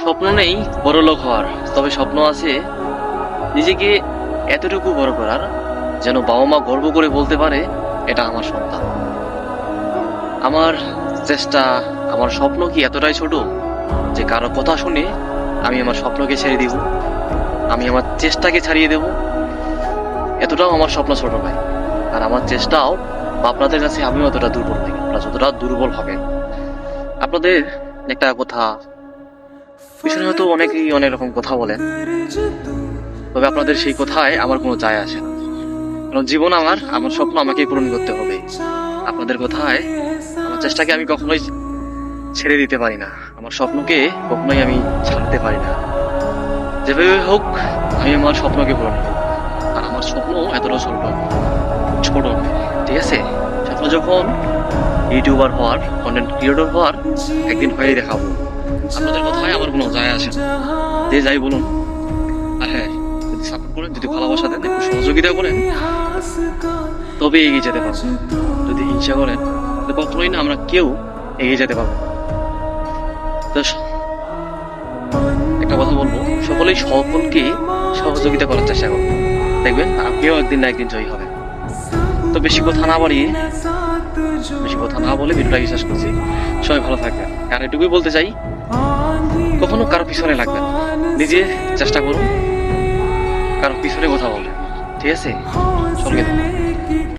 স্বপ্ন নেই বড়লোক হওয়ার, তবে স্বপ্ন আছে নিজেকে এতটুকু বড় করার যেন বাবা মা গর্ব করে বলতে পারে এটা আমার সন্তান। আমার চেষ্টা, আমার স্বপ্ন কি এতটাই ছোট যে কারো কথা শুনে আমি আমার স্বপ্নকে ছেড়ে দিব, আমি আমার চেষ্টাকে ছাড়িয়ে দেব? এতটাও আমার স্বপ্ন ছোট ভাই। আর আমার চেষ্টাও বা আপনাদের কাছে আমিও অতটা দুর্বল নই, আপনারা যতটা দুর্বল হবেন। আপনাদের একটা কথা, পিছনে হয়তো অনেকেই অনেক রকম কথা বলেন, তবে আপনাদের সেই কথায় আমার কোনো যায় আসে না। কারণ জীবন আমার, আমার স্বপ্ন আমাকে পূরণ করতে হবে। আপনাদের কথায় আমার চেষ্টাকে আমি কখনোই ছেড়ে দিতে পারি না, আমার স্বপ্নকে কখনোই আমি ছাড়তে পারি না। যেভাবে হোক আমি আমার স্বপ্নকে পূরণ করব। আর আমার স্বপ্ন এতটা ছোট ছোট নয়, ঠিক আছে? স্বপ্ন যখন ইউটিউবার হওয়ার, কন্টেন্ট ক্রিয়েটর হওয়ার, একদিন হয়ে দেখাবো। আপনাদের কথায় আমার কোনো যায় আসে না, যে যাই বলুন। আর হ্যাঁ, যদি সাপোর্ট করেন, যদি ভালোবাসা দেন, একটু সহযোগিতা করেন, তবে এগিয়ে যেতে পারবো। যদি হিংসা করেন, তাহলে কখনোই না আমরা কেউ এগিয়ে যেতে পারবো না। তো একটা কথা বলবো, সকলেই সকলকে সহযোগিতা করার চেষ্টা করবো, দেখবেন আপনিও একদিন না একদিন জয়ী হবেন। তো বেশি কথা না বাড়িয়ে, বেশি কথা না বলে ভিডিওটাকে শেষ করছি। সবাই ভালো থাকবেন। আর এটুকুই বলতে চাই, কখনো কারো পিছনে লাগবেন না, নিজে চেষ্টা করুন, কারো পিছনে কথা বলবেন, ঠিক আছে? সঙ্গে থাকুন।